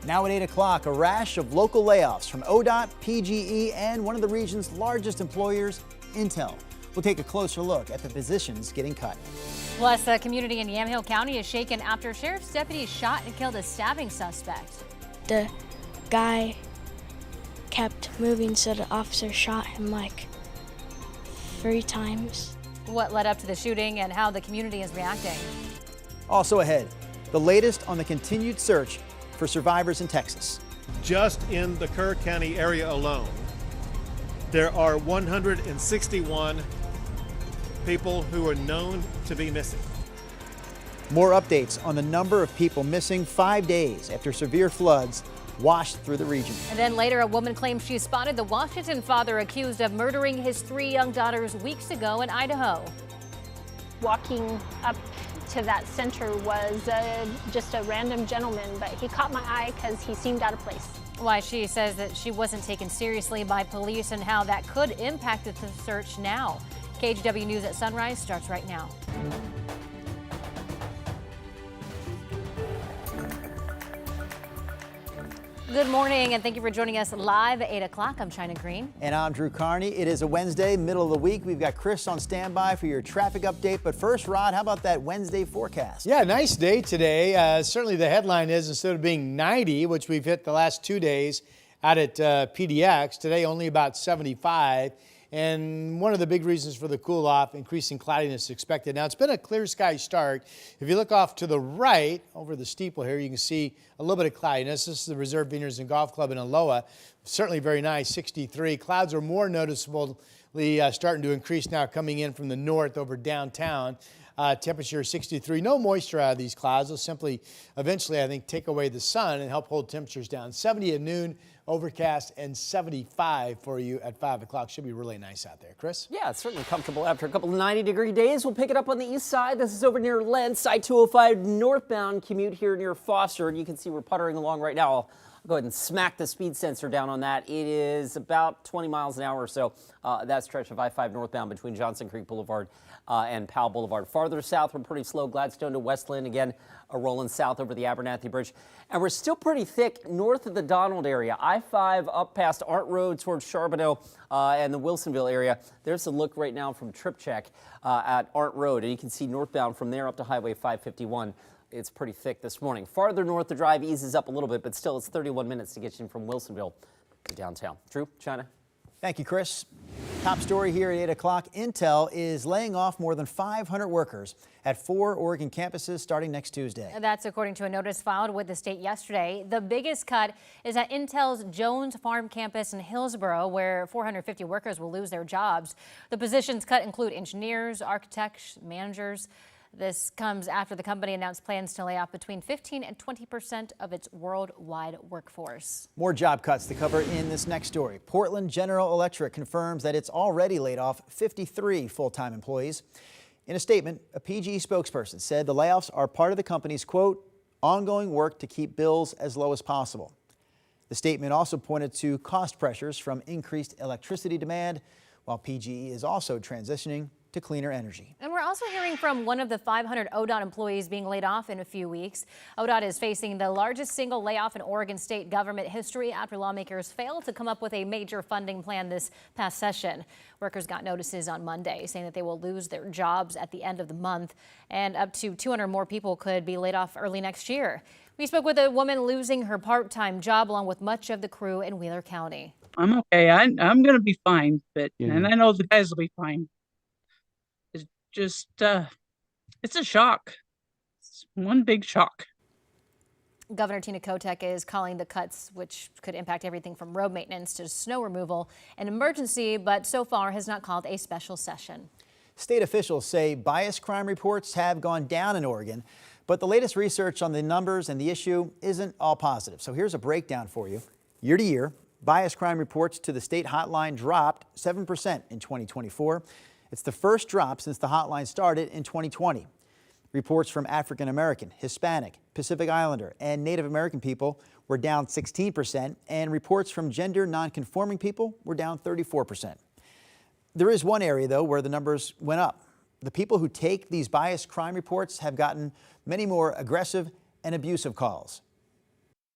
Now at 8 o'clock, a rash of local layoffs from ODOT, PGE, and one of the region's largest employers, Intel. We'll take a closer look at the positions getting cut. Plus, a community in Yamhill County is shaken after sheriff's deputies shot and killed a stabbing suspect. The guy kept moving, so the officer shot him like 3 times. What led up to the shooting and how the community is reacting. Also ahead, the latest on the continued search for survivors in Texas. Just in the Kerr County area alone, there are 161 people who are known to be missing. More updates on the number of people missing 5 days after severe floods washed through the region. And then later, a woman claims she spotted the Washington father accused of murdering his 3 young daughters weeks ago in Idaho. Walking up to that center was just a random gentleman, but he caught my eye because he seemed out of place. Why she says that she wasn't taken seriously by police and how that could impact the search now. KGW News at Sunrise starts right now. Good morning, and thank you for joining us live at 8 o'clock. I'm China Green. And I'm Drew Carney. It is a Wednesday, middle of the week. We've got Chris on standby for your traffic update. But first, Rod, how about that Wednesday forecast? Yeah, nice day today. Certainly the headline is, instead of being 90, which we've hit the last 2 days out at PDX, today only about 75. And one of the big reasons for the cool off, increasing cloudiness expected. Now, it's been a clear sky start. If you look off to the right over the steeple here, you can see a little bit of cloudiness. This is the Reserve Vineyards and Golf Club in Aloha. Certainly very nice, 63. Clouds are more noticeably starting to increase now coming in from the north over downtown. Temperature 63. No moisture out of these clouds. They'll simply eventually, I think, take away the sun and help hold temperatures down. 70 at noon, overcast, and 75 for you at 5 o'clock. Should be really nice out there. Chris? Yeah, it's certainly comfortable after a couple of 90-degree days. We'll pick it up on the east side. This is over near Lentz, I-205 northbound commute here near Foster. And you can see we're puttering along right now. I'll go ahead and smack the speed sensor down on that. It is about 20 miles an hour or so, that stretch of I-5 northbound between Johnson Creek Boulevard and Powell Boulevard. Farther south, we're pretty slow. Gladstone to Westland, again, rolling south over the Abernathy Bridge. And we're still pretty thick north of the Donald area. I-5 up past Art Road towards Charbonneau and the Wilsonville area. There's a look right now from Trip Check at Art Road. And you can see northbound from there up to Highway 551. It's pretty thick this morning. Farther north, the drive eases up a little bit, but still it's 31 minutes to get you from Wilsonville to downtown. Drew, China. Thank you, Chris. Top story here at 8 o'clock. Intel is laying off more than 500 workers at 4 Oregon campuses starting next Tuesday. That's according to a notice filed with the state yesterday. The biggest cut is at Intel's Jones Farm campus in Hillsboro, where 450 workers will lose their jobs. The positions cut include engineers, architects, managers. This comes after the company announced plans to lay off between 15% and 20% of its worldwide workforce. More job cuts to cover in this next story. Portland General Electric confirms that it's already laid off 53 full-time employees. In a statement, a PG spokesperson said the layoffs are part of the company's, quote, ongoing work to keep bills as low as possible. The statement also pointed to cost pressures from increased electricity demand, while PGE is also transitioning to cleaner energy. And we're also hearing from one of the 500 ODOT employees being laid off in a few weeks. ODOT is facing the largest single layoff in Oregon state government history after lawmakers failed to come up with a major funding plan this past session. Workers got notices on Monday saying that they will lose their jobs at the end of the month, and up to 200 more people could be laid off early next year. We spoke with a woman losing her part-time job along with much of the crew in Wheeler County. I'm okay. I'm going to be fine, but and I know the guys will be fine. It's just it's a shock. It's one big shock. Governor Tina Kotek is calling the cuts, which could impact everything from road maintenance to snow removal, an emergency, but so far has not called a special session. State officials say bias crime reports have gone down in Oregon, but the latest research on the numbers and the issue isn't all positive. So here's a breakdown for you. Year to year, bias crime reports to the state hotline dropped 7% in 2024. It's the first drop since the hotline started in 2020. Reports from African American, Hispanic, Pacific Islander, and Native American people were down 16%, and reports from gender nonconforming people were down 34%. There is one area, though, where the numbers went up. The people who take these biased crime reports have gotten many more aggressive and abusive calls.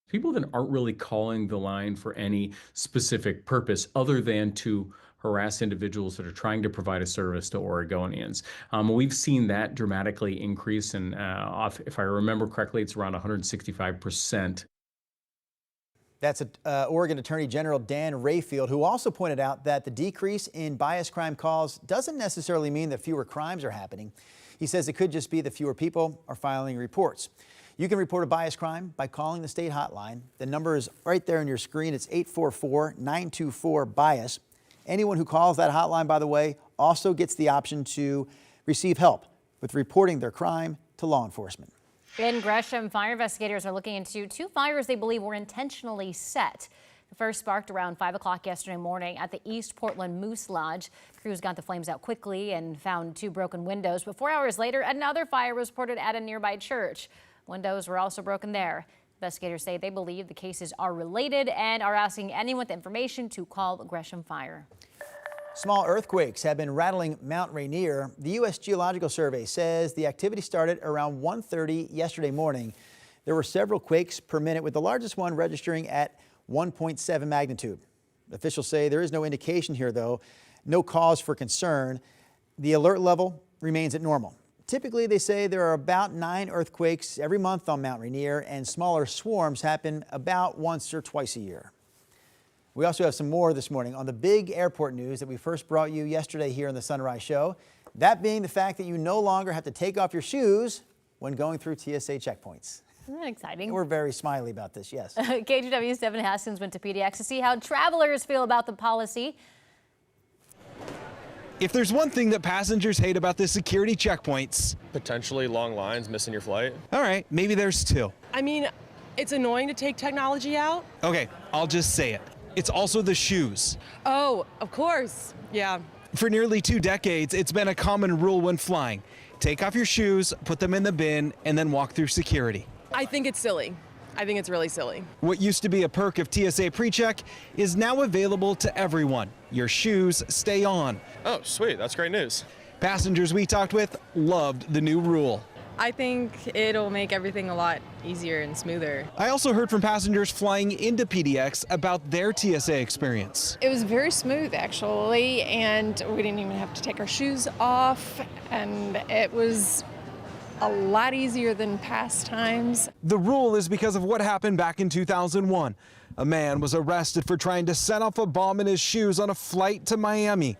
People that aren't really calling the line for any specific purpose other than to harass individuals that are trying to provide a service to Oregonians. We've seen that dramatically increase, and if I remember correctly, it's around 165%. That's Oregon Attorney General Dan Rayfield, who also pointed out that the decrease in bias crime calls doesn't necessarily mean that fewer crimes are happening. He says it could just be that fewer people are filing reports. You can report a bias crime by calling the state hotline. The number is right there on your screen. It's 844-924-BIAS. Anyone who calls that hotline, by the way, also gets the option to receive help with reporting their crime to law enforcement. In Gresham, fire investigators are looking into 2 fires they believe were intentionally set. The first sparked around 5 o'clock yesterday morning at the East Portland Moose Lodge. Crews got the flames out quickly and found 2 broken windows. But 4 hours later, another fire was reported at a nearby church. Windows were also broken there. Investigators say they believe the cases are related and are asking anyone with information to call the Gresham Fire. Small earthquakes have been rattling Mount Rainier. The U.S. Geological Survey says the activity started around 1:30 yesterday morning. There were several quakes per minute, with the largest one registering at 1.7 magnitude. Officials say there is no indication here, though, no cause for concern. The alert level remains at normal. Typically, they say there are about 9 earthquakes every month on Mount Rainier, and smaller swarms happen about once or twice a year. We also have some more this morning on the big airport news that we first brought you yesterday here on the Sunrise Show. That being the fact that you no longer have to take off your shoes when going through TSA checkpoints. Isn't that exciting? We're very smiley about this, yes. KGW's Devin Haskins went to PDX to see how travelers feel about the policy. If there's one thing that passengers hate about the security checkpoints, potentially long lines, missing your flight. All right, maybe there's 2. I mean, it's annoying to take technology out. Okay, I'll just say it. It's also the shoes. Oh, of course. Yeah. For nearly 2 decades, it's been a common rule when flying. Take off your shoes, put them in the bin, and then walk through security. I think it's silly. I think it's really silly. What used to be a perk of TSA PreCheck is now available to everyone. Your shoes stay on. Oh, sweet. That's great news. Passengers we talked with loved the new rule. I think it'll make everything a lot easier and smoother. I also heard from passengers flying into PDX about their TSA experience. It was very smooth, actually, and we didn't even have to take our shoes off, and it was a lot easier than past times. The rule is because of what happened back in 2001. A man was arrested for trying to set off a bomb in his shoes on a flight to Miami.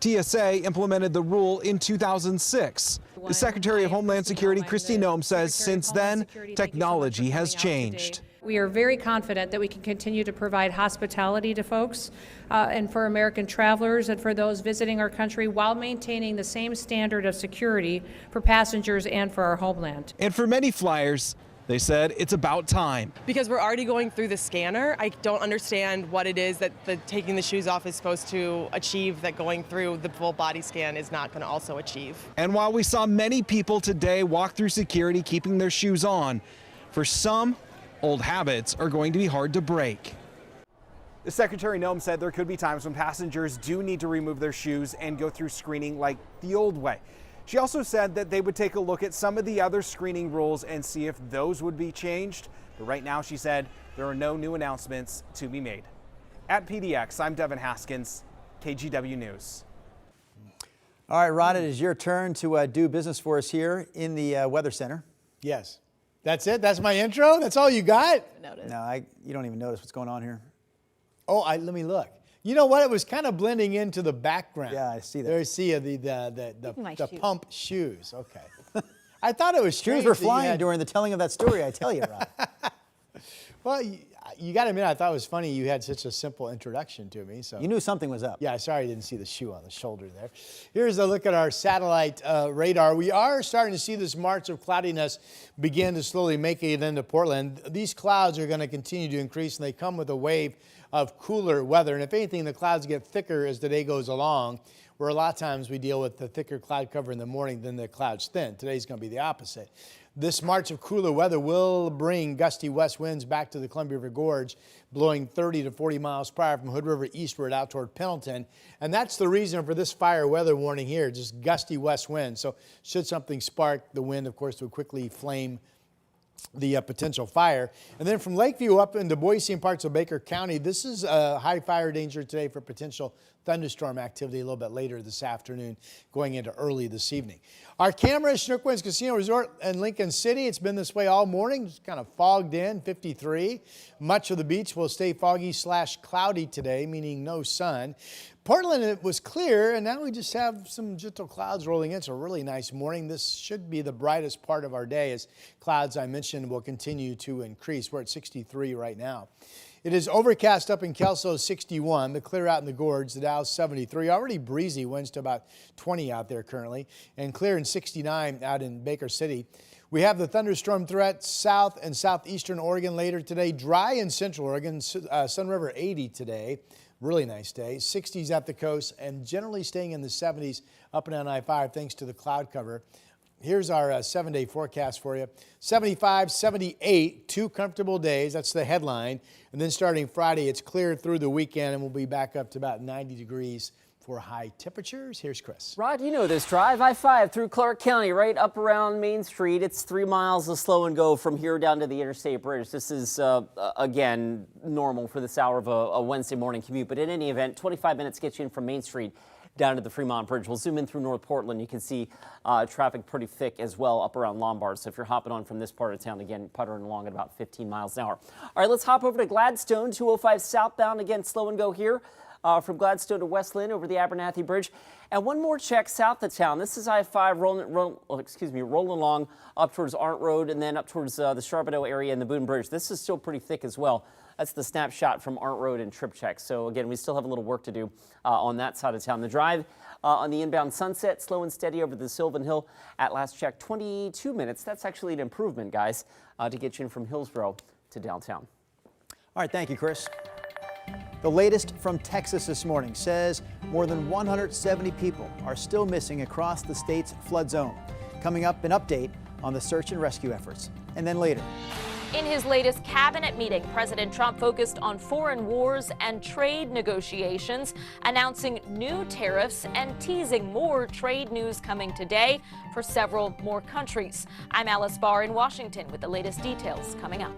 TSA implemented the rule in 2006. The Secretary of Homeland Security, Kristi Noem, says since then, technology has changed. We are very confident that we can continue to provide hospitality to folks and for American travelers and for those visiting our country while maintaining the same standard of security for passengers and for our homeland. And for many flyers, they said it's about time. Because we're already going through the scanner, I don't understand what it is that taking the shoes off is supposed to achieve that going through the full body scan is not going to also achieve. And while we saw many people today walk through security keeping their shoes on, for some, old habits are going to be hard to break. The Secretary Noem said there could be times when passengers do need to remove their shoes and go through screening like the old way. She also said that they would take a look at some of the other screening rules and see if those would be changed. But right now, she said, there are no new announcements to be made. At PDX, I'm Devin Haskins, KGW News. All right, Ron, it is your turn to do business for us here in the Weather Center. Yes. That's it? That's my intro? That's all you got? No, you don't even notice what's going on here. Oh, let me look. You know what? It was kind of blending into the background. Yeah, I see that. There, see the pump shoes. Okay. I thought it was shoes were flying during the telling of that story. I tell you, Ron. Well, you got to admit, I thought it was funny you had such a simple introduction to me. So you knew something was up. Yeah, sorry I didn't see the shoe on the shoulder there. Here's a look at our satellite radar. We are starting to see this march of cloudiness begin to slowly make it into Portland. These clouds are going to continue to increase, and they come with a wave of cooler weather. And if anything, the clouds get thicker as the day goes along, where a lot of times we deal with the thicker cloud cover in the morning than the clouds thin. Today's going to be the opposite. This march of cooler weather will bring gusty west winds back to the Columbia River Gorge, blowing 30 to 40 miles per hour from Hood River eastward out toward Pendleton. And that's the reason for this fire weather warning here, just gusty west winds. So should something spark, the wind, of course, would quickly flame the potential fire. And then from Lakeview up into Boise and parts of Baker County, this is high fire danger today for potential thunderstorm activity a little bit later this afternoon, going into early this evening. Our camera is Chinook Winds Casino Resort in Lincoln City. It's been this way all morning. It's kind of fogged in, 53. Much of the beach will stay foggy / cloudy today, meaning no sun. Portland, it was clear, and now we just have some gentle clouds rolling in. It's a really nice morning. This should be the brightest part of our day as clouds, I mentioned, will continue to increase. We're at 63 right now. It is overcast up in Kelso, 61. The clear out in the Gorge, the Dow's 73. Already breezy, winds to about 20 out there currently. And clear in 69 out in Baker City. We have the thunderstorm threat south and southeastern Oregon later today. Dry in central Oregon, Sun River 80 today. Really nice day. 60s at the coast and generally staying in the 70s up and down I-5 thanks to the cloud cover. Here's our 7-day forecast for you. 75, 78, 2 comfortable days. That's the headline. And then starting Friday, it's clear through the weekend and we'll be back up to about 90 degrees for high temperatures. Here's Chris. Rod, you know this drive, I-5 through Clark County, right up around Main Street. It's 3 miles of slow and go from here down to the Interstate Bridge. This is, again, normal for this hour of a Wednesday morning commute. But in any event, 25 minutes gets you in from Main Street down to the Fremont Bridge. We'll zoom in through North Portland. You can see traffic pretty thick as well up around Lombard. So if you're hopping on from this part of town, again, puttering along at about 15 miles an hour. All right, let's hop over to Gladstone, 205 southbound. Again, slow and go here from Gladstone to West Lynn over the Abernathy Bridge. And one more check south of town. This is I-5 rolling along up towards Arndt Road and then up towards the Charbonneau area and the Boone Bridge. This is still pretty thick as well. That's the snapshot from Arndt Road and Trip Check. So again, we still have a little work to do on that side of town. The drive on the inbound Sunset, slow and steady over the Sylvan Hill. At last check, 22 minutes. That's actually an improvement, guys, to get you in from Hillsborough to downtown. All right, thank you, Chris. The latest from Texas this morning says more than 170 people are still missing across the state's flood zone. Coming up, an update on the search and rescue efforts. And then later. In his latest cabinet meeting, President Trump focused on foreign wars and trade negotiations, announcing new tariffs and teasing more trade news coming today for several more countries. I'm Alice Barr in Washington with the latest details coming up.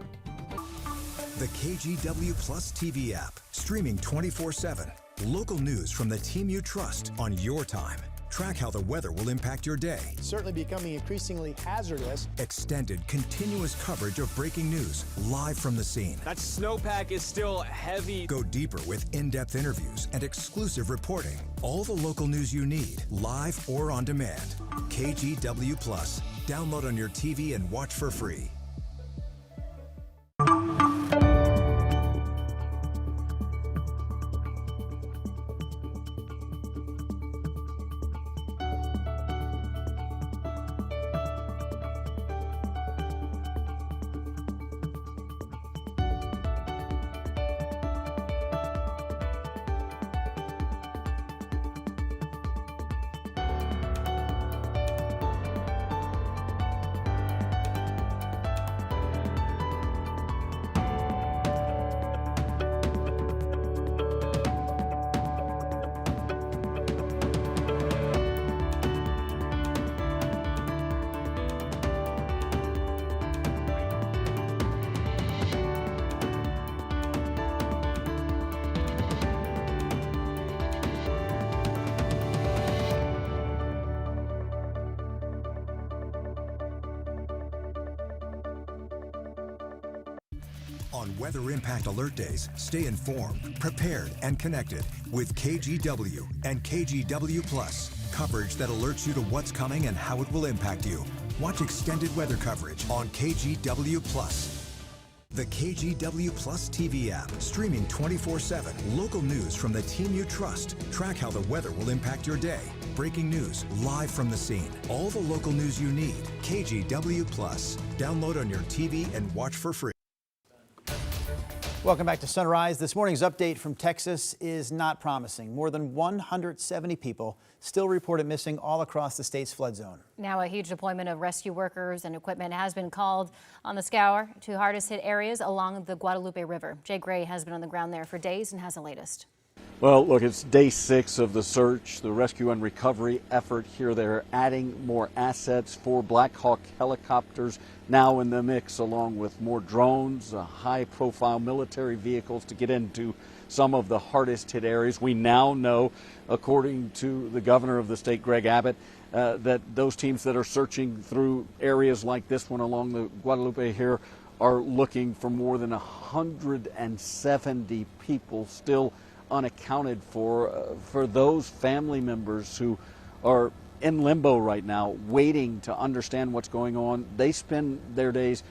The KGW Plus TV app, streaming 24/7. Local news from the team you trust on your time. Track how the weather will impact your day. Certainly becoming increasingly hazardous. Extended, continuous coverage of breaking news, live from the scene. That snowpack is still heavy. Go deeper with in-depth interviews and exclusive reporting. All the local news you need, live or on demand. KGW Plus. Download on your TV and watch for free. On Weather Impact Alert Days, stay informed, prepared, and connected with KGW and KGW Plus. Coverage that alerts you to what's coming and how it will impact you. Watch extended weather coverage on KGW Plus. The KGW Plus TV app, streaming 24/7. Local news from the team you trust. Track how the weather will impact your day. Breaking news, live from the scene. All the local news you need. KGW Plus. Download on your TV and watch for free. Welcome back to Sunrise. This morning's update from Texas is not promising. More than 170 people still reported missing all across the state's flood zone. Now a huge deployment of rescue workers and equipment has been called on the scour to hardest hit areas along the Guadalupe River. Jay Gray has been on the ground there for days and has the latest. Well, look, it's day 6 of the search, the rescue and recovery effort here. They're adding more assets, 4 Black Hawk helicopters now in the mix, along with more drones, high-profile military vehicles to get into some of the hardest hit areas. We now know, according to the governor of the state, Greg Abbott, that those teams that are searching through areas like this one along the Guadalupe here are looking for more than 170 people still unaccounted for those family members who are in limbo right now, waiting to understand what's going on. They spend their days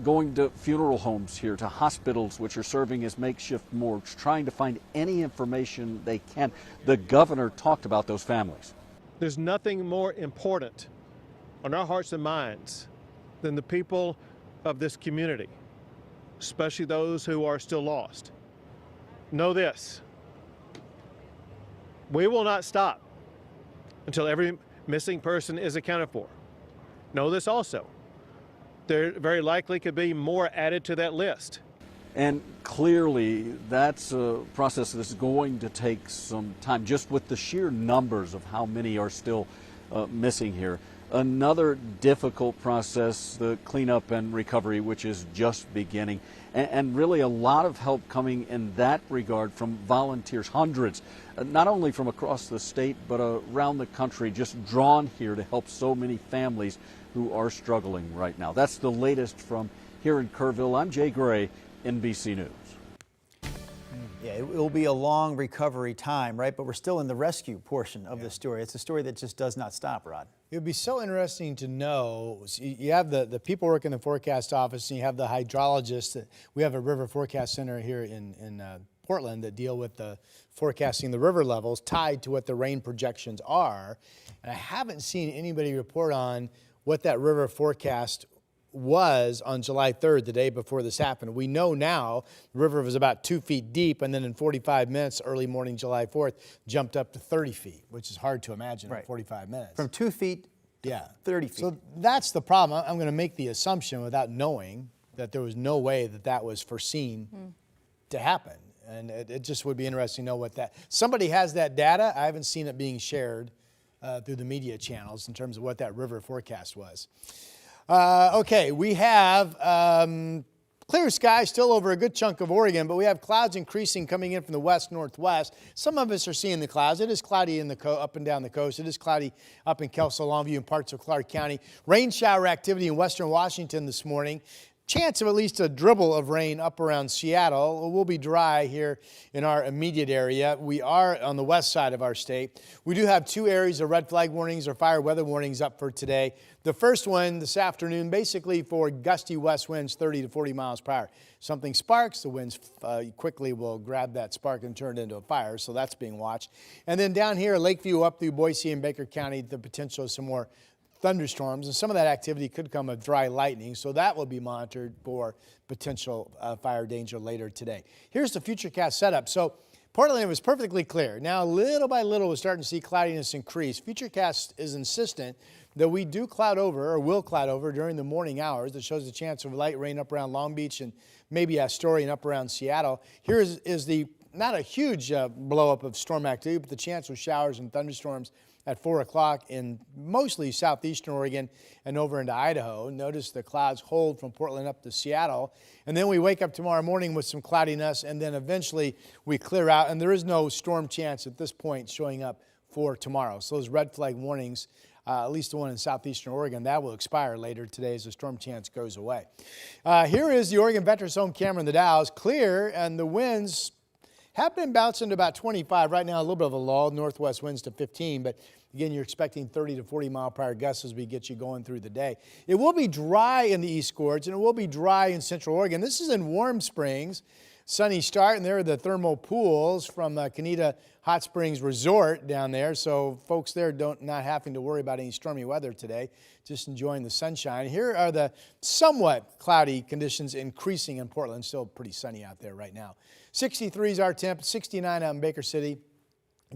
going to funeral homes here, to hospitals which are serving as makeshift morgues, trying to find any information they can. The governor talked about those families. There's nothing more important on our hearts and minds than the people of this community, especially those who are still lost. Know this: we will not stop until every missing person is accounted for. Know this also: there very likely could be more added to that list. And clearly, that's a process that's going to take some time, just with the sheer numbers of how many are still missing here. Another difficult process, the cleanup and recovery, which is just beginning. And really a lot of help coming in that regard from volunteers, hundreds, not only from across the state, but around the country, just drawn here to help so many families who are struggling right now. That's the latest from here in Kerrville. I'm Jay Gray, NBC News. Yeah, it will be a long recovery time, right? But we're still in the rescue portion of the story. It's a story that just does not stop, Rod. It would be so interesting to know. You have the people working in the forecast office, and you have the hydrologists. We have a river forecast center here in Portland that deal with the forecasting the river levels tied to what the rain projections are. And I haven't seen anybody report on what that river forecast was on July 3rd, the day before this happened. We know now the river was about 2 feet deep, and then in 45 minutes, early morning July 4th, jumped up to 30 feet, which is hard to imagine in 45 minutes. From 2 feet to 30 feet. So that's the problem. I'm going to make the assumption without knowing that there was no way that that was foreseen to happen. And it just would be interesting to know what that, somebody has that data. I haven't seen it being shared through the media channels in terms of what that river forecast was. Okay, we have clear sky still over a good chunk of Oregon, but we have clouds increasing coming in from the west-northwest. Some of us are seeing the clouds. It is cloudy in the up and down the coast. It is cloudy up in Kelso, Longview, and parts of Clark County. Rain shower activity in western Washington this morning. Chance of at least a dribble of rain up around Seattle. We'll be dry here in our immediate area. We are on the west side of our state. We do have 2 areas of red flag warnings or fire weather warnings up for today. The first one this afternoon, basically for gusty west winds, 30 to 40 miles per hour. Something sparks, the winds quickly will grab that spark and turn it into a fire, so that's being watched. And then down here, Lakeview up through Boise and Baker County, the potential of some more thunderstorms, and some of that activity could come with dry lightning, so that will be monitored for potential fire danger later today. Here's the Futurecast setup. So Portland was perfectly clear. Now, little by little, we're starting to see cloudiness increase. Futurecast is insistent that we do cloud over, or will cloud over, during the morning hours. That shows the chance of light rain up around Long Beach and maybe Astoria and up around Seattle. Here is the, not a huge blow up of storm activity, but the chance of showers and thunderstorms at 4 o'clock in mostly southeastern Oregon and over into Idaho. Notice the clouds hold from Portland up to Seattle. And then we wake up tomorrow morning with some cloudiness, and then eventually we clear out. And there is no storm chance at this point showing up for tomorrow. So those red flag warnings, at least the one in southeastern Oregon, that will expire later today as the storm chance goes away. Here is the Oregon Veterans Home camera in the Dalles. Clear, and the winds have been bouncing to about 25. Right now, a little bit of a lull, northwest winds to 15, but again, you're expecting 30 to 40 mile per hour gusts as we get you going through the day. It will be dry in the East Gorge, and it will be dry in Central Oregon. This is in Warm Springs. Sunny start, and there are the thermal pools from Canita Hot Springs Resort down there. So folks there not having to worry about any stormy weather today, just enjoying the sunshine. Here are the somewhat cloudy conditions increasing in Portland. Still pretty sunny out there right now. 63 is our temp, 69 out in Baker City.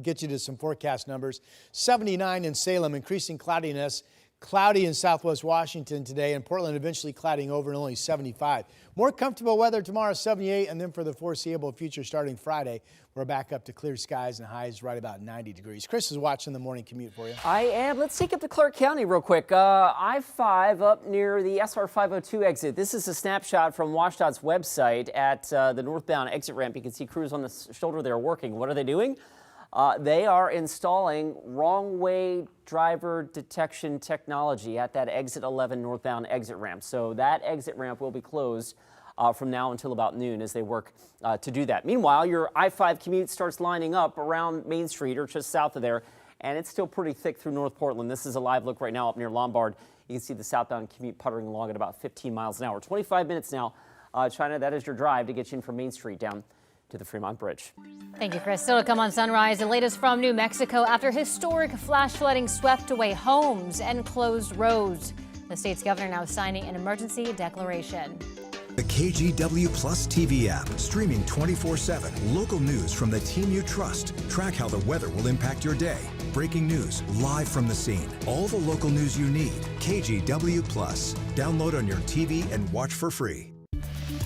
Get you to some forecast numbers. 79 in Salem, increasing cloudiness. Cloudy in southwest Washington today, and Portland eventually clouding over and only 75. More comfortable weather tomorrow, 78, and then for the foreseeable future starting Friday, we're back up to clear skies and highs right about 90 degrees. Chris is watching the morning commute for you. I am. Let's take up to Clark County real quick. I-5 up near the SR 502 exit. This is a snapshot from WashDOT's website at the northbound exit ramp. You can see crews on the shoulder there working. What are they doing? They are installing wrong way driver detection technology at that exit 11 northbound exit ramp. So that exit ramp will be closed from now until about noon as they work to do that. Meanwhile, your I-5 commute starts lining up around Main Street or just south of there, and it's still pretty thick through North Portland. This is a live look right now up near Lombard. You can see the southbound commute puttering along at about 15 miles an hour. 25 minutes now. China, that is your drive to get you in from Main Street down to the Fremont Bridge. Thank you, Chris. Still to come on Sunrise, the latest from New Mexico after historic flash flooding swept away homes and closed roads. The state's governor now signing an emergency declaration. The KGW Plus TV app, streaming 24/7. Local news from the team you trust. Track how the weather will impact your day. Breaking news live from the scene. All the local news you need. KGW Plus. Download on your TV and watch for free.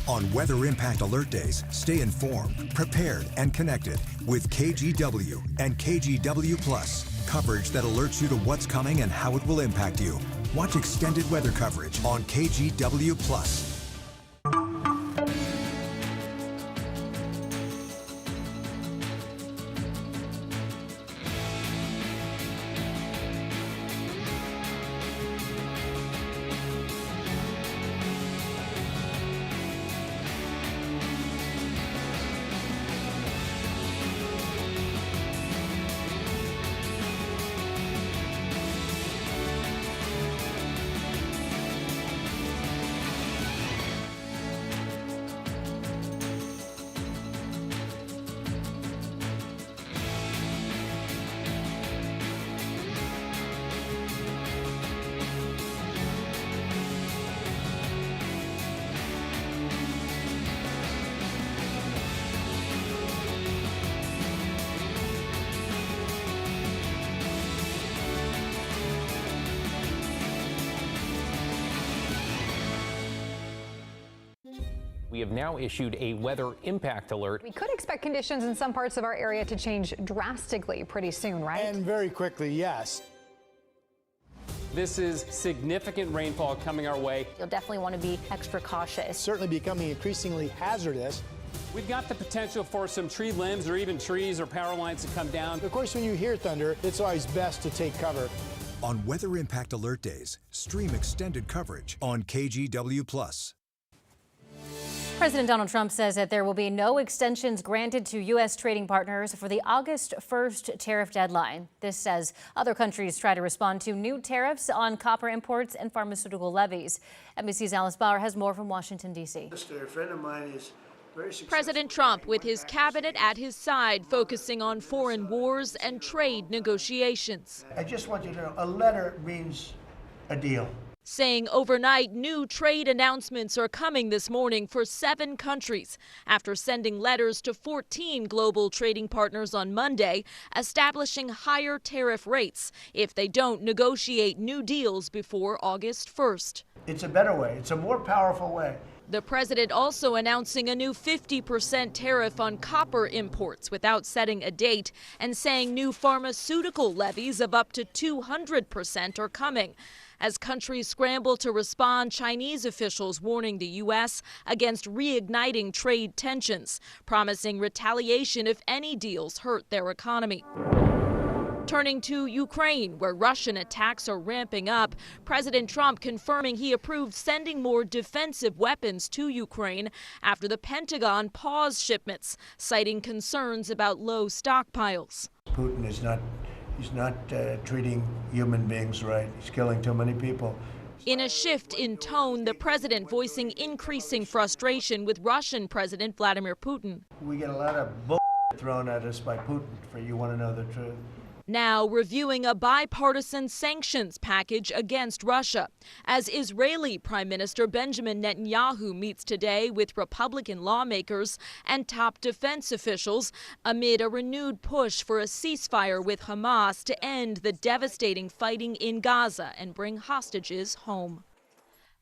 On Weather Impact Alert Days, stay informed, prepared, and connected with KGW and KGW Plus. Coverage that alerts you to what's coming and how it will impact you. Watch extended weather coverage on KGW Plus. We have now issued a weather impact alert. We could expect conditions in some parts of our area to change drastically pretty soon, right? And very quickly, yes. This is significant rainfall coming our way. You'll definitely want to be extra cautious. It's certainly becoming increasingly hazardous. We've got the potential for some tree limbs or even trees or power lines to come down. Of course, when you hear thunder, it's always best to take cover. On Weather Impact Alert Days, stream extended coverage on KGW Plus. President Donald Trump says that there will be no extensions granted to U.S. trading partners for the August 1st tariff deadline. This as other countries try to respond to new tariffs on copper imports and pharmaceutical levies. NBC's Alice Bauer has more from Washington, D.C. A friend of mine is very successful. President Trump with his cabinet at his side, focusing on foreign wars and trade negotiations. I just want you to know, a letter means a deal. Saying overnight new trade announcements are coming this morning for 7 countries after sending letters to 14 global trading partners on Monday, establishing higher tariff rates if they don't negotiate new deals before August 1st. It's a better way. It's a more powerful way. The president also announcing a new 50% tariff on copper imports without setting a date, and saying new pharmaceutical levies of up to 200% are coming. As countries scramble to respond, Chinese officials warning the U.S. against reigniting trade tensions, promising retaliation if any deals hurt their economy. Turning to Ukraine, where Russian attacks are ramping up, President Trump confirming he approved sending more defensive weapons to Ukraine after the Pentagon paused shipments, citing concerns about low stockpiles. Putin is not treating human beings right. He's killing too many people. In a shift in tone, the president voicing increasing frustration with Russian President Vladimir Putin. We get a lot of bull thrown at us by Putin, for you want to know the truth. now reviewing a bipartisan sanctions package against Russia, as Israeli Prime Minister Benjamin Netanyahu meets today with Republican lawmakers and top defense officials amid a renewed push for a ceasefire with Hamas to end the devastating fighting in Gaza and bring hostages home.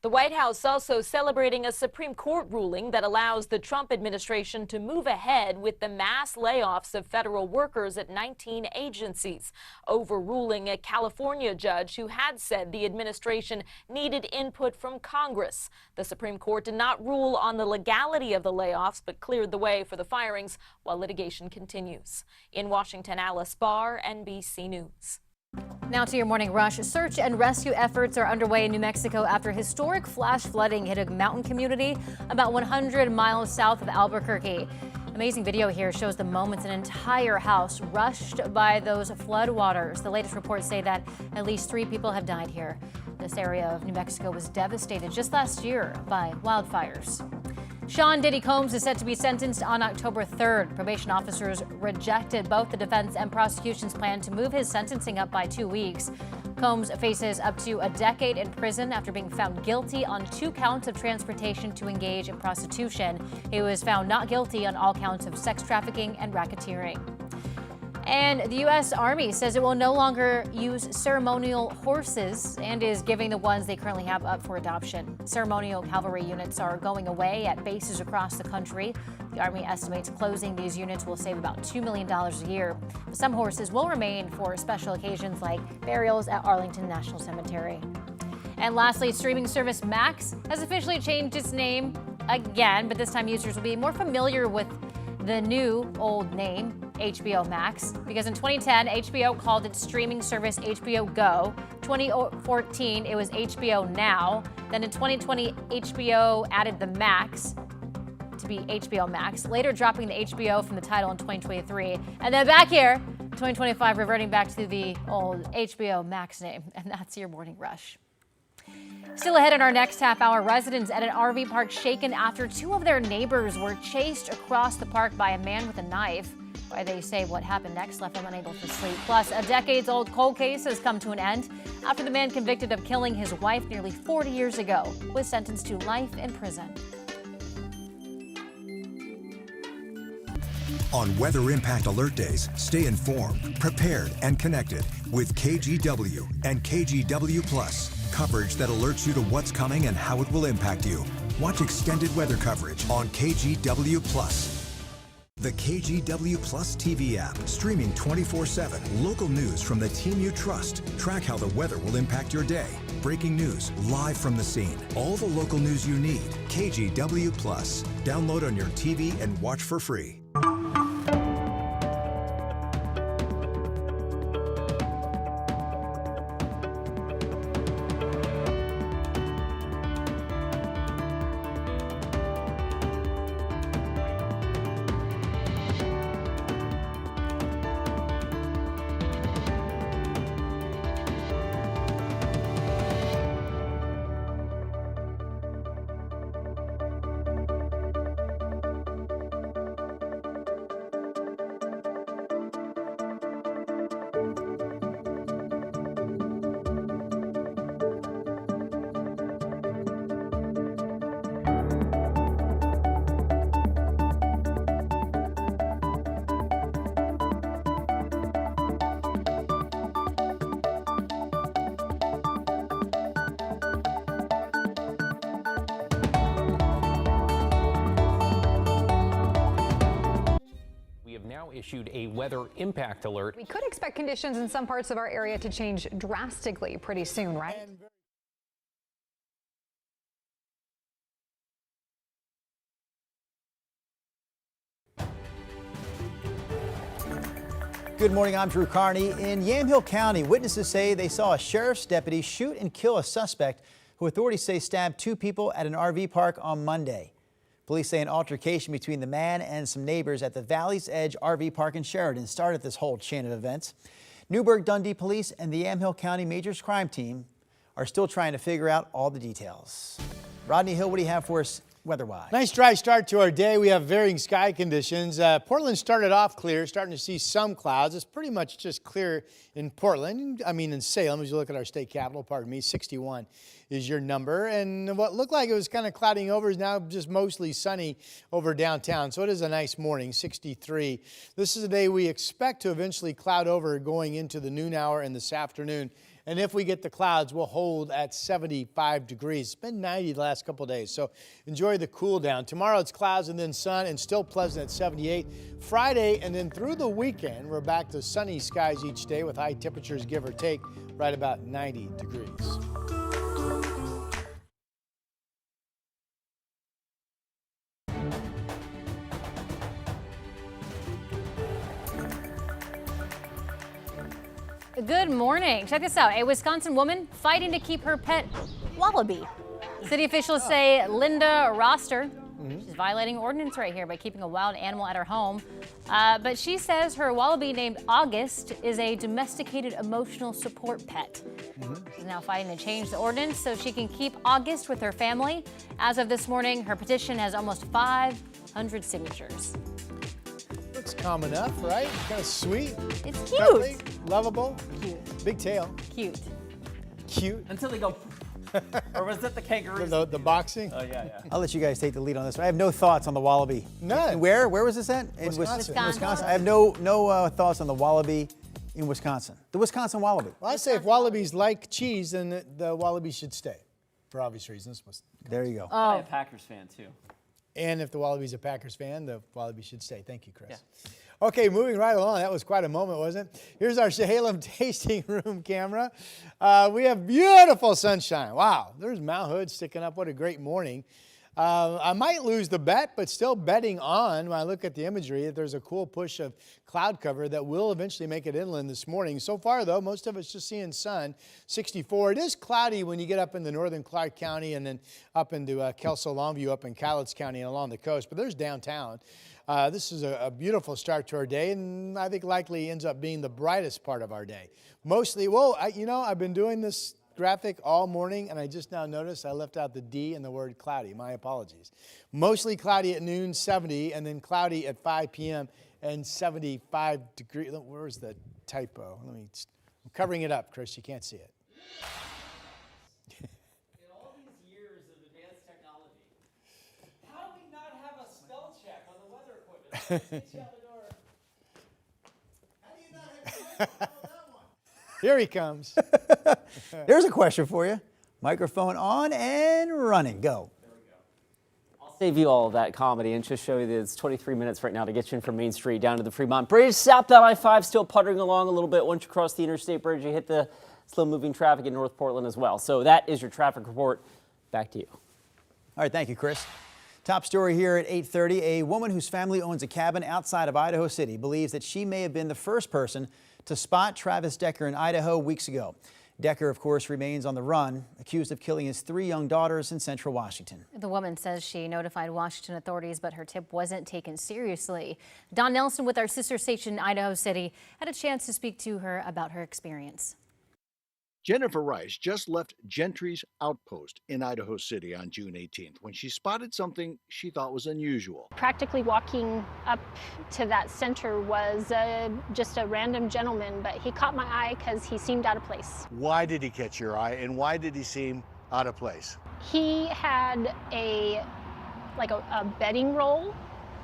The White House also celebrating a Supreme Court ruling that allows the Trump administration to move ahead with the mass layoffs of federal workers at 19 agencies, overruling a California judge who had said the administration needed input from Congress. The Supreme Court did not rule on the legality of the layoffs, but cleared the way for the firings while litigation continues. In Washington, Alice Barr, NBC News. Now to your morning rush. Search and rescue efforts are underway in New Mexico after historic flash flooding hit a mountain community about 100 miles south of Albuquerque. Amazing video here shows the moments an entire house rushed by those flood waters. The latest reports say that at least 3 people have died here. This area of New Mexico was devastated just last year by wildfires. Sean Diddy Combs is set to be sentenced on October 3rd. Probation officers rejected both the defense and prosecution's plan to move his sentencing up by 2 weeks. Combs faces up to a decade in prison after being found guilty on 2 counts of transportation to engage in prostitution. He was found not guilty on all counts of sex trafficking and racketeering. And the U.S. Army says it will no longer use ceremonial horses and is giving the ones they currently have up for adoption. Ceremonial cavalry units are going away at bases across the country. The Army estimates closing these units will save about $2 million a year. But some horses will remain for special occasions like burials at Arlington National Cemetery. And lastly, streaming service Max has officially changed its name again, but this time users will be more familiar with the new old name, HBO Max, because in 2010, HBO called its streaming service HBO Go. 2014, it was HBO Now. Then in 2020, HBO added the Max to be HBO Max, later dropping the HBO from the title in 2023. And then back here, 2025, reverting back to the old HBO Max name. And that's your morning rush. Still ahead in our next half hour, residents at an RV park shaken after 2 of their neighbors were chased across the park by a man with a knife. Why they say what happened next left them unable to sleep. Plus, a decades-old cold case has come to an end after the man convicted of killing his wife nearly 40 years ago was sentenced to life in prison. On Weather Impact Alert Days, stay informed, prepared, and connected with KGW and KGW Plus. Coverage that alerts you to what's coming and how it will impact you. Watch extended weather coverage on KGW Plus. The KGW Plus TV app, streaming 24/7. Local news from the team you trust. Track how the weather will impact your day. Breaking news, live from the scene. All the local news you need. KGW Plus. Download on your TV and watch for free. Issued a weather impact alert. We could expect conditions in some parts of our area to change drastically pretty soon, right? Good morning, I'm Drew Carney. In Yamhill County, witnesses say they saw a sheriff's deputy shoot and kill a suspect who authorities say stabbed 2 people at an RV park on Monday. Police say an altercation between the man and some neighbors at the Valley's Edge RV Park in Sheridan started this whole chain of events. Newburgh-Dundee Police and the Yamhill County Majors Crime Team are still trying to figure out all the details. Rodney Hill, what do you have for us weather-wise. Nice dry start to our day. We have varying sky conditions. Portland started off clear, starting to see some clouds. It's pretty much just clear in Portland. I mean, in Salem, as you look at our state capital, 61 is your number. And what looked like it was kind of clouding over is now just mostly sunny over downtown. So it is a nice morning, 63. This is a day we expect to eventually cloud over going into the noon hour and this afternoon. And if we get the clouds, we'll hold at 75 degrees. It's been 90 the last couple of days, so enjoy the cool down. Tomorrow it's clouds and then sun and still pleasant at 78. Friday and then through the weekend, we're back to sunny skies each day with high temperatures, give or take, right about 90 degrees. Good morning. Check this out. A Wisconsin woman fighting to keep her pet wallaby. City officials say Linda Roster, she's violating ordinance right here by keeping a wild animal at her home. But she says her wallaby named August is a domesticated emotional support pet. She's now fighting to change the ordinance so she can keep August with her family. As of this morning, her petition has almost 500 signatures. Looks calm enough, right? Kind of sweet. It's cute. Cuddly, lovable. Cute. Big tail. Cute. Cute. Until they go. Or was that the kangaroo? The boxing? Oh, yeah. I'll let you guys take the lead on this. I have no thoughts on the wallaby. None. Where was this at? In Wisconsin. Wisconsin. I have no thoughts on the wallaby in Wisconsin. The Wisconsin wallaby. Well, I say if wallabies like cheese, then the wallaby should stay, for obvious reasons. There you go. I'm a Packers fan, too. And if the wallaby's a Packers fan, the wallaby should stay. Thank you, Chris. Yeah. Okay, moving right along. That was quite a moment, wasn't it? Here's our Salem tasting room camera. We have beautiful sunshine. Wow, there's Mount Hood sticking up. What a great morning. I might lose the bet, but still betting on, when I look at the imagery, that there's a cool push of cloud cover that will eventually make it inland this morning. So far, though, most of it's just seeing sun, 64. It is cloudy when you get up into northern Clark County and then up into Kelso Longview up in Cowlitz County and along the coast, but there's downtown. This is a beautiful start to our day, and I think likely ends up being the brightest part of our day. Mostly, I've been doing this graphic all morning, and I just now noticed I left out the D in the word cloudy. My apologies. Mostly cloudy at noon, 70, and then cloudy at 5 p.m. and 75 degrees. Where's the typo? I'm covering it up, Chris. You can't see it. In all these years of advanced technology, how do we not have a spell check on the weather equipment? Get you out the door. How do you not have Here he comes. There's a question for you. Microphone on and running. Go. I'll save you all of that comedy and just show you that it's 23 minutes right now to get you in from Main Street down to the Fremont Bridge. Southbound I-5 still puttering along a little bit. Once you cross the interstate bridge, you hit the slow-moving traffic in North Portland as well. So that is your traffic report. Back to you. All right, thank you, Chris. Top story here at 8:30. A woman whose family owns a cabin outside of Idaho City believes that she may have been the first person to spot Travis Decker in Idaho weeks ago. Decker, of course, remains on the run, accused of killing his 3 young daughters in central Washington. The woman says she notified Washington authorities, but her tip wasn't taken seriously. Don Nelson with our sister station in Idaho City had a chance to speak to her about her experience. Jennifer Rice just left Gentry's outpost in Idaho City on June 18th when she spotted something she thought was unusual. Practically walking up to that center was just a random gentleman, but he caught my eye because he seemed out of place. Why did he catch your eye, and why did he seem out of place? He had a bedding roll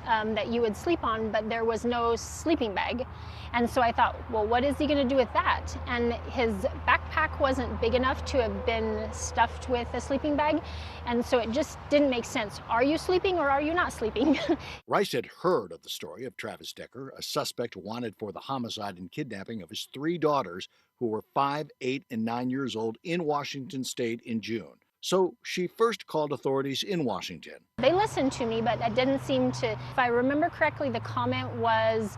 that you would sleep on, but there was no sleeping bag. And so I thought, well, what is he going to do with that? And his backpack wasn't big enough to have been stuffed with a sleeping bag. And so it just didn't make sense. Are you sleeping or are you not sleeping? Rice had heard of the story of Travis Decker, a suspect wanted for the homicide and kidnapping of his 3 daughters, who were 5, 8, and 9 years old in Washington state in June. So she first called authorities in Washington. They listened to me, but that didn't seem to, if I remember correctly, the comment was,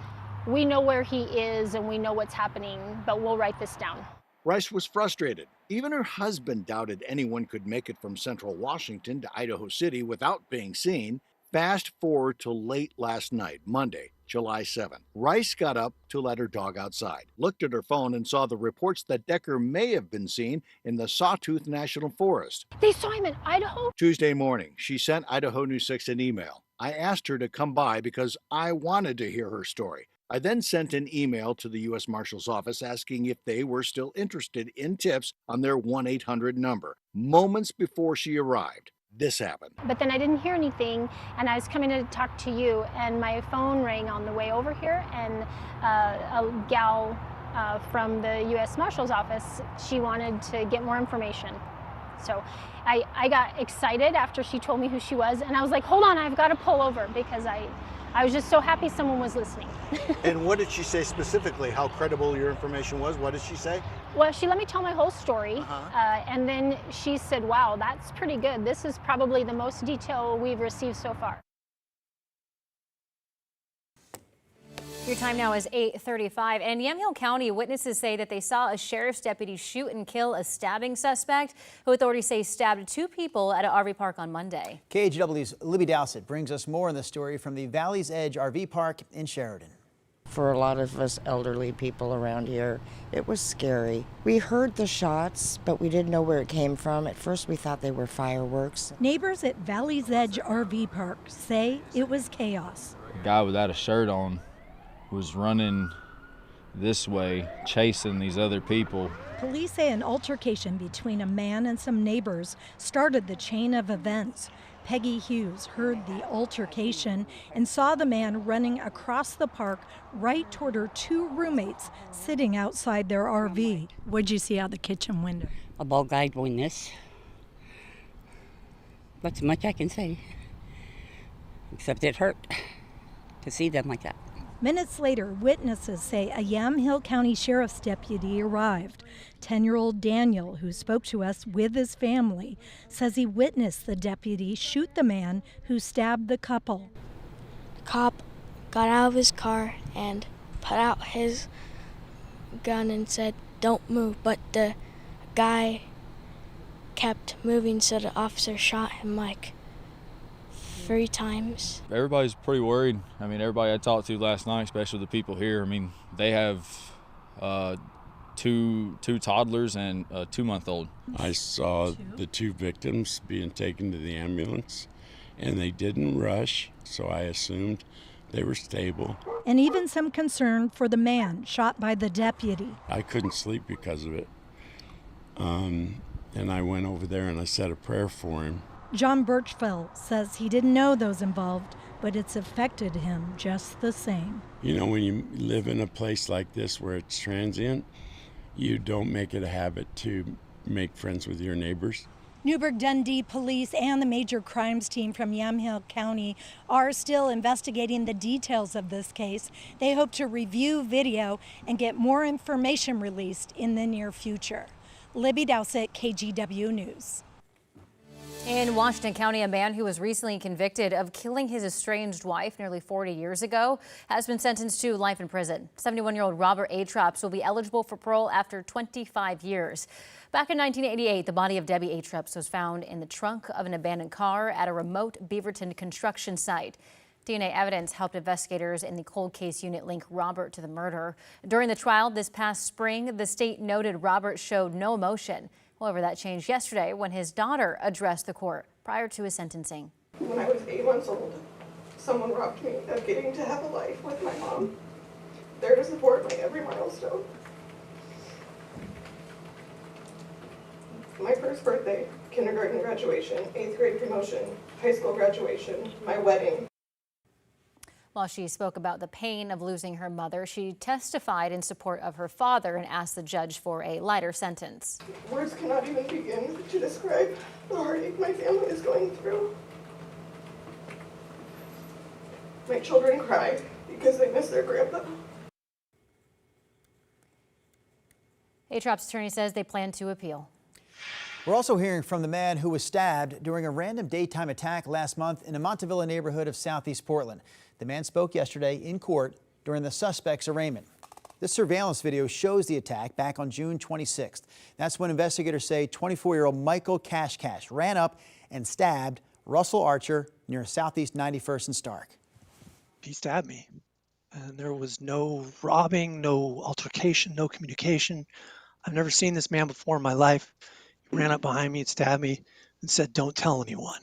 we know where he is and we know what's happening, but we'll write this down. Rice was frustrated. Even her husband doubted anyone could make it from central Washington to Idaho City without being seen. Fast forward to late last night, Monday, July 7. Rice got up to let her dog outside, looked at her phone, and saw the reports that Decker may have been seen in the Sawtooth National Forest. They saw him in Idaho? Tuesday morning, she sent Idaho News 6 an email. I asked her to come by because I wanted to hear her story. I then sent an email to the U.S. Marshal's office asking if they were still interested in tips on their 1-800 number. Moments before she arrived, this happened. But then I didn't hear anything, and I was coming to talk to you, and my phone rang on the way over here, and a gal from the U.S. Marshal's office, she wanted to get more information. So I got excited after she told me who she was, and I was like, hold on, I've got to pull over, because I was just so happy someone was listening. And what did she say specifically? How credible your information was? What did she say? Well, she let me tell my whole story, and then she said, wow, that's pretty good. This is probably the most detail we've received so far. Your time now is 8:35. And in Yamhill County, witnesses say that they saw a sheriff's deputy shoot and kill a stabbing suspect who authorities say stabbed 2 people at an RV park on Monday. KGW's Libby Dowsett brings us more on the story from the Valley's Edge RV Park in Sheridan. For a lot of us elderly people around here, it was scary. We heard the shots, but we didn't know where it came from. At first, we thought they were fireworks. Neighbors at Valley's Edge RV Park say it was chaos. A guy without a shirt on was running this way, chasing these other people. Police say an altercation between a man and some neighbors started the chain of events. Peggy Hughes heard the altercation and saw the man running across the park right toward her 2 roommates sitting outside their RV. What'd you see out the kitchen window? A bald guy doing this. That's much I can say. Except it hurt to see them like that. Minutes later, witnesses say a Yamhill County Sheriff's deputy arrived. 10-year-old Daniel, who spoke to us with his family, says he witnessed the deputy shoot the man who stabbed the couple. The cop got out of his car and put out his gun and said, "Don't move," but the guy kept moving, so the officer shot him like 3 times. Everybody's pretty worried. I mean, everybody I talked to last night, especially the people here, I mean, they have two toddlers and a 2-month-old. I saw the 2 victims being taken to the ambulance, and they didn't rush, so I assumed they were stable. And even some concern for the man shot by the deputy. I couldn't sleep because of it. And I went over there and I said a prayer for him. John Birchfeld says he didn't know those involved, but it's affected him just the same. You know, when you live in a place like this where it's transient, you don't make it a habit to make friends with your neighbors. Newburgh-Dundee Police and the Major Crimes Team from Yamhill County are still investigating the details of this case. They hope to review video and get more information released in the near future. Libby Dowsett, KGW News. In Washington County, a man who was recently convicted of killing his estranged wife nearly 40 years ago has been sentenced to life in prison. 71-year-old Robert Atrops will be eligible for parole after 25 years. Back in 1988, the body of Debbie Atrops was found in the trunk of an abandoned car at a remote Beaverton construction site. DNA evidence helped investigators in the cold case unit link Robert to the murder. During the trial this past spring, the state noted Robert showed no emotion. However, that changed yesterday when his daughter addressed the court prior to his sentencing. When I was 8 months old, someone robbed me of getting to have a life with my mom, there to support my every milestone. My first birthday, kindergarten graduation, 8th grade promotion, high school graduation, my wedding. While she spoke about the pain of losing her mother, she testified in support of her father and asked the judge for a lighter sentence. Words cannot even begin to describe the heartache my family is going through. My children cry because they miss their grandpa. Atrops' attorney says they plan to appeal. We're also hearing from the man who was stabbed during a random daytime attack last month in a Montevilla neighborhood of southeast Portland. The man spoke yesterday in court during the suspect's arraignment. This surveillance video shows the attack back on June 26th. That's when investigators say 24-year-old Michael Kashkash ran up and stabbed Russell Archer near southeast 91st and Stark. He stabbed me. And there was no robbing, no altercation, no communication. I've never seen this man before in my life. He ran up behind me and stabbed me and said, "Don't tell anyone."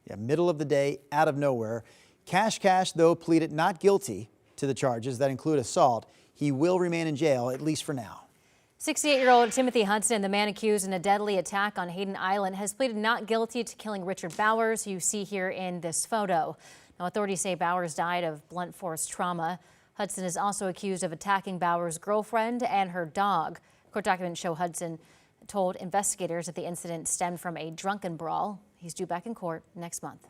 Yeah, middle of the day, out of nowhere. Cash, though, pleaded not guilty to the charges that include assault. He will remain in jail, at least for now. 68-year-old Timothy Hudson, the man accused in a deadly attack on Hayden Island, has pleaded not guilty to killing Richard Bowers, who you see here in this photo. Now, authorities say Bowers died of blunt force trauma. Hudson is also accused of attacking Bowers' girlfriend and her dog. Court documents show Hudson told investigators that the incident stemmed from a drunken brawl. He's due back in court next month.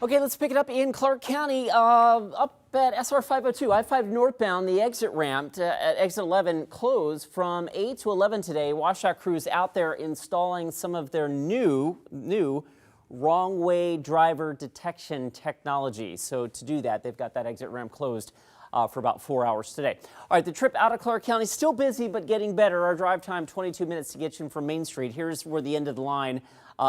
Okay, let's pick it up in Clark County, up at SR 502, I-5 northbound. The exit ramp at exit 11 closed from 8 to 11 today. Washout crews out there installing some of their new wrong way driver detection technology. So to do that, they've got that exit ramp closed for about 4 hours today. All right, the trip out of Clark County still busy, but getting better. Our drive time 22 minutes to get you from Main Street. Here's where the end of the line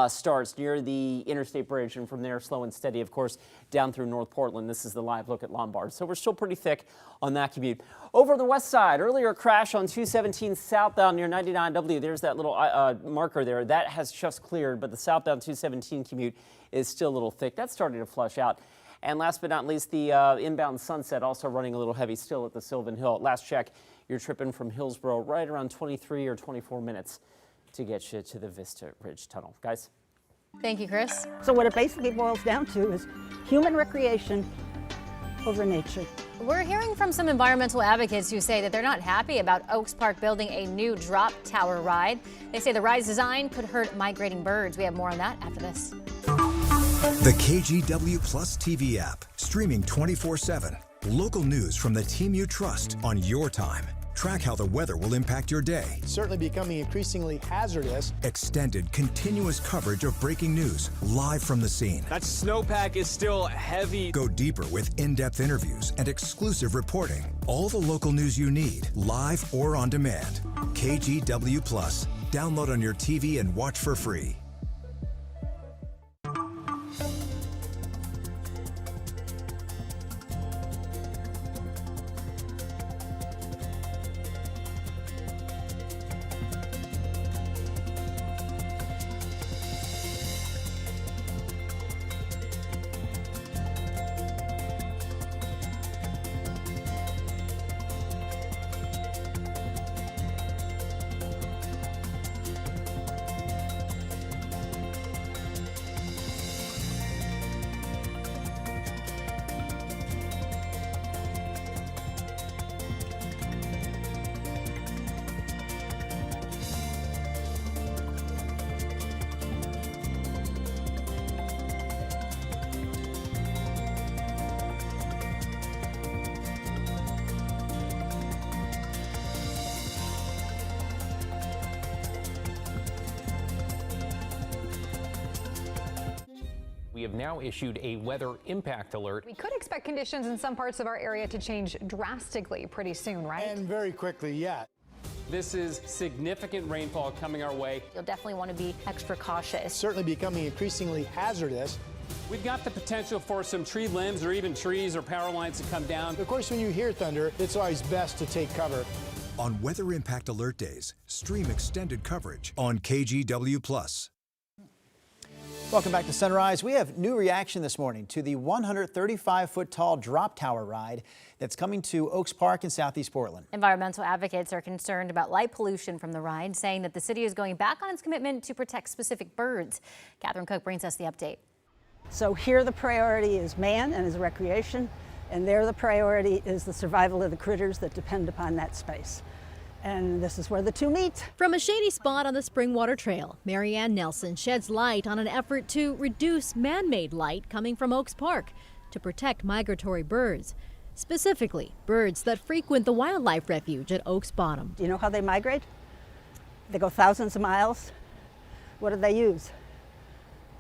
starts near the Interstate Bridge, and from there slow and steady, of course, down through North Portland. This is the live look at Lombard. So we're still pretty thick on that commute. Over the west side, earlier crash on 217 southbound near 99W. There's that little marker there. That has just cleared, but the southbound 217 commute is still a little thick. That's starting to flush out. And last but not least, the inbound Sunset also running a little heavy still at the Sylvan Hill. Last check, you're tripping from Hillsborough right around 23 or 24 minutes to get you to the Vista Ridge Tunnel. Guys? Thank you, Chris. So what it basically boils down to is human recreation over nature. We're hearing from some environmental advocates who say that they're not happy about Oaks Park building a new drop tower ride. They say the ride's design could hurt migrating birds. We have more on that after this. The KGW Plus TV app, streaming 24/7. Local news from the team you trust on your time. Track how the weather will impact your day. It's certainly becoming increasingly hazardous. Extended, continuous coverage of breaking news, live from the scene. That snowpack is still heavy. Go deeper with in-depth interviews and exclusive reporting. All the local news you need, live or on demand. KGW Plus. Download on your TV and watch for free. We have now issued a weather impact alert. We could expect conditions in some parts of our area to change drastically pretty soon, right? And very quickly, yeah. This is significant rainfall coming our way. You'll definitely want to be extra cautious. It's certainly becoming increasingly hazardous. We've got the potential for some tree limbs or even trees or power lines to come down. Of course, when you hear thunder, it's always best to take cover. On Weather Impact Alert Days, stream extended coverage on KGW Plus. Welcome back to Sunrise. We have new reaction this morning to the 135-foot tall drop tower ride that's coming to Oaks Park in Southeast Portland. Environmental advocates are concerned about light pollution from the ride, saying that the city is going back on its commitment to protect specific birds. Catherine Cook brings us the update. So here the priority is man and his recreation, and there the priority is the survival of the critters that depend upon that space. And this is where the two meet. From a shady spot on the Springwater Trail, Marianne Nelson sheds light on an effort to reduce man-made light coming from Oaks Park to protect migratory birds, specifically birds that frequent the wildlife refuge at Oaks Bottom. Do you know how they migrate? They go thousands of miles. What do they use?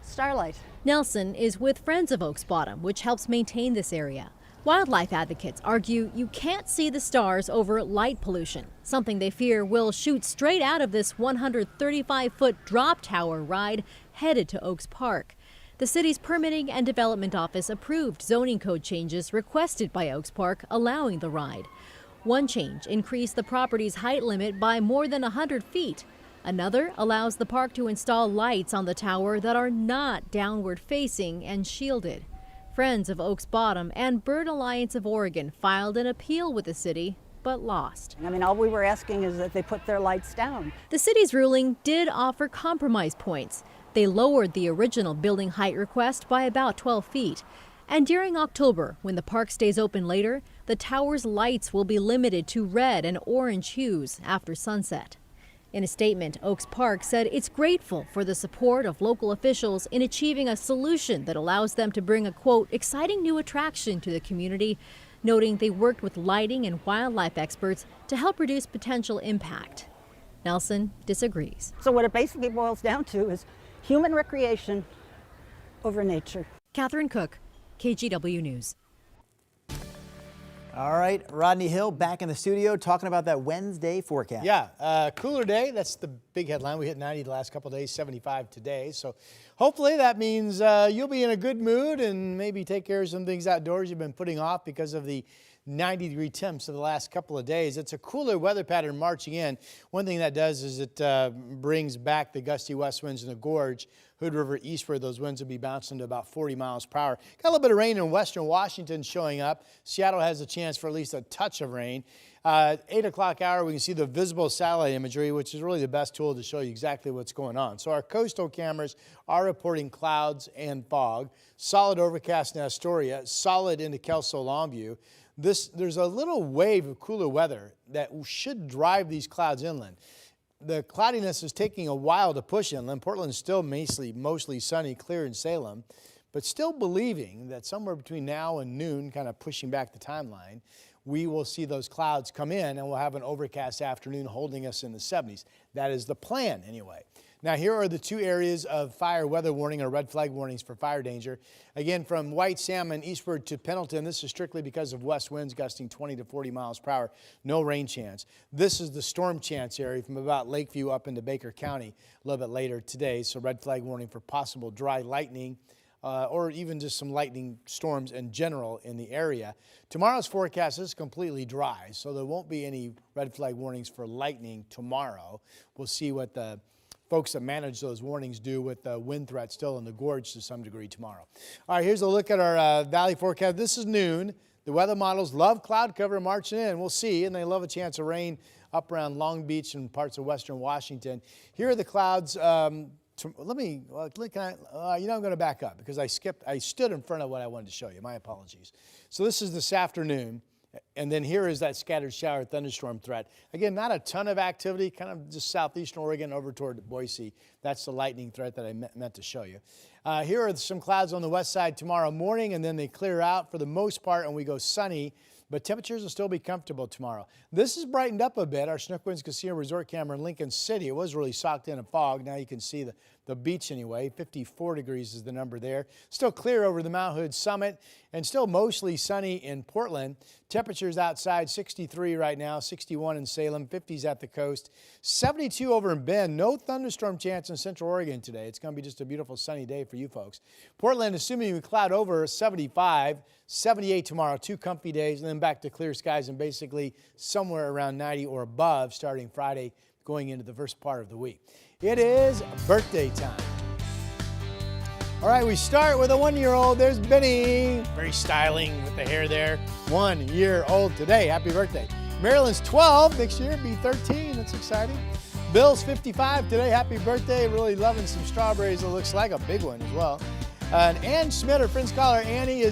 Starlight. Nelson is with Friends of Oaks Bottom, which helps maintain this area. Wildlife advocates argue you can't see the stars over light pollution, something they fear will shoot straight out of this 135-foot drop tower ride headed to Oaks Park. The city's Permitting and Development Office approved zoning code changes requested by Oaks Park, allowing the ride. One change increased the property's height limit by more than 100 feet. Another allows the park to install lights on the tower that are not downward facing and shielded. Friends of Oaks Bottom and Bird Alliance of Oregon filed an appeal with the city, but lost. I mean, all we were asking is that they put their lights down. The city's ruling did offer compromise points. They lowered the original building height request by about 12 feet. And during October, when the park stays open later, the tower's lights will be limited to red and orange hues after sunset. In a statement, Oaks Park said it's grateful for the support of local officials in achieving a solution that allows them to bring a, quote, exciting new attraction to the community, noting they worked with lighting and wildlife experts to help reduce potential impact. Nelson disagrees. So what it basically boils down to is human recreation over nature. Catherine Cook, KGW News. All right, Rodney Hill back in the studio talking about that Wednesday forecast. Yeah, cooler day. That's the big headline. We hit 90 the last couple of days, 75 today. So hopefully that means you'll be in a good mood and maybe take care of some things outdoors you've been putting off because of the 90-degree temps of the last couple of days. It's a cooler weather pattern marching in. One thing that does is it brings back the gusty west winds in the gorge. Hood River eastward, those winds will be bouncing to about 40 miles per hour. Got a little bit of rain in western Washington showing up. Seattle has a chance for at least a touch of rain. 8 o'clock hour, we can see the visible satellite imagery, which is really the best tool to show you exactly what's going on. So our coastal cameras are reporting clouds and fog. Solid overcast in Astoria, solid into Kelso Longview. There's a little wave of cooler weather that should drive these clouds inland. The cloudiness is taking a while to push inland. Portland's still mostly sunny, clear in Salem, but still believing that somewhere between now and noon, kind of pushing back the timeline, we will see those clouds come in and we'll have an overcast afternoon holding us in the 70s. That is the plan anyway. Now here are the two areas of fire weather warning or red flag warnings for fire danger. Again, from White Salmon eastward to Pendleton, this is strictly because of west winds gusting 20 to 40 miles per hour. No rain chance. This is the storm chance area from about Lakeview up into Baker County a little bit later today. So red flag warning for possible dry lightning or even just some lightning storms in general in the area. Tomorrow's forecast is completely dry, so there won't be any red flag warnings for lightning tomorrow. We'll see what the folks that manage those warnings do with the wind threat still in the gorge to some degree tomorrow. All right, here's a look at our valley forecast. This is noon. The weather models love cloud cover marching in. We'll see, and they love a chance of rain up around Long Beach and parts of western Washington. Here are the clouds. I'm going to back up because I stood in front of what I wanted to show you. My apologies. So this is this afternoon. And then here is that scattered shower thunderstorm threat. Again, not a ton of activity, kind of just southeastern Oregon over toward Boise. That's the lightning threat that I meant to show you. Here are some clouds on the west side tomorrow morning, and then they clear out for the most part, and we go sunny. But temperatures will still be comfortable tomorrow. This has brightened up a bit. Our Chinook Winds Casino Resort camera in Lincoln City, it was really socked in a fog. Now you can see the beach anyway. 54 degrees is the number there. Still clear over the Mount Hood summit and still mostly sunny in Portland. Temperatures outside 63 right now, 61 in Salem, 50s at the coast, 72 over in Bend. No thunderstorm chance in Central Oregon today. It's going to be just a beautiful sunny day for you folks. Portland, assuming we cloud over, 75, 78 tomorrow, 2 comfy days, and then back to clear skies and basically somewhere around 90 or above starting Friday going into the first part of the week. It is birthday time. All right, we start with a 1-year-old. There's Benny. Very styling with the hair there. 1 year old today. Happy birthday. Marilyn's 12. Next year, be 13. That's exciting. Bill's 55 today. Happy birthday. Really loving some strawberries. It looks like a big one as well. And Ann Schmidt, her friend's caller, Annie,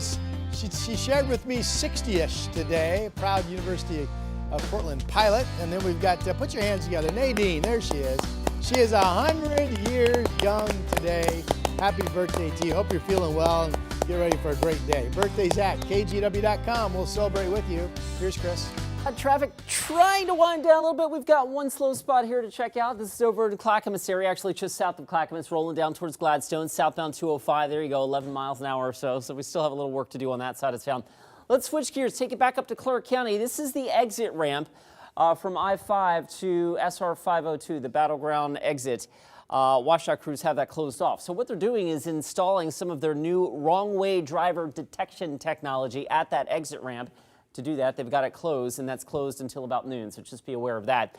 she shared with me 60-ish today. Proud University of Portland pilot. And then we've got, put your hands together, Nadine. There she is. She is 100 years young today. Happy birthday to you. Hope you're feeling well and get ready for a great day. Birthdays at KGW.com. We'll celebrate with you. Here's Chris. Traffic trying to wind down a little bit. We've got one slow spot here to check out. This is over in Clackamas area, actually just south of Clackamas, rolling down towards Gladstone, southbound 205. There you go, 11 miles an hour or so. So we still have a little work to do on that side of town. Let's switch gears, take it back up to Clark County. This is the exit ramp from I-5 to SR 502, the Battleground exit. WashDOT crews have that closed off. So what they're doing is installing some of their new wrong-way driver detection technology at that exit ramp. To do that, they've got it closed, and that's closed until about noon, so just be aware of that.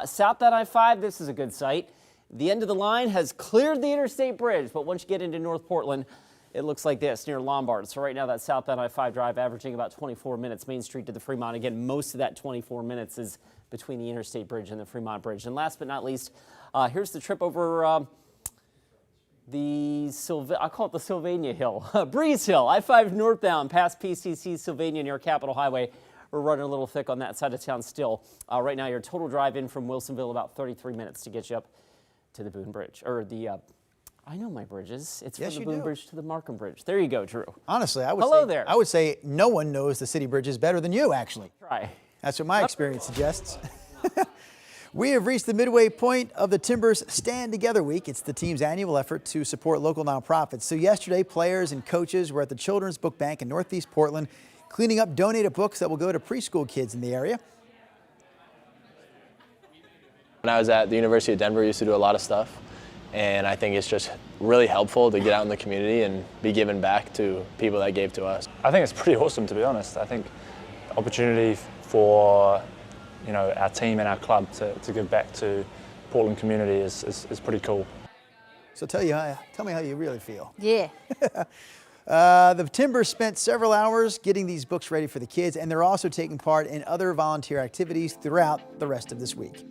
Southbound I-5, this is a good sight. The end of the line has cleared the interstate bridge, but once you get into North Portland, it looks like this near Lombard. So right now that southbound I-5 drive averaging about 24 minutes, Main Street to the Fremont. Again, most of that 24 minutes is between the interstate bridge and the Fremont Bridge. And last but not least, here's the trip over I call it the Sylvania Hill, Breeze Hill, I-5 northbound past PCC Sylvania near Capitol Highway. We're running a little thick on that side of town still. Right now, your total drive in from Wilsonville about 33 minutes to get you up to the Boone Bridge, or the, I know my bridges. It's from the Boone Bridge to the Markham Bridge. There you go, Drew. Honestly, I would say no one knows the city bridges better than you, actually. Try. That's what my experience suggests. We have reached the midway point of the Timbers Stand Together Week. It's the team's annual effort to support local nonprofits. So yesterday, players and coaches were at the Children's Book Bank in Northeast Portland, cleaning up donated books that will go to preschool kids in the area. When I was at the University of Denver, I used to do a lot of stuff, and I think it's just really helpful to get out in the community and be given back to people that gave to us. I think it's pretty awesome, to be honest. I think the opportunity for our team and our club to give back to Portland community is pretty cool. So tell me how you really feel. Yeah. The Timbers spent several hours getting these books ready for the kids, and they're also taking part in other volunteer activities throughout the rest of this week.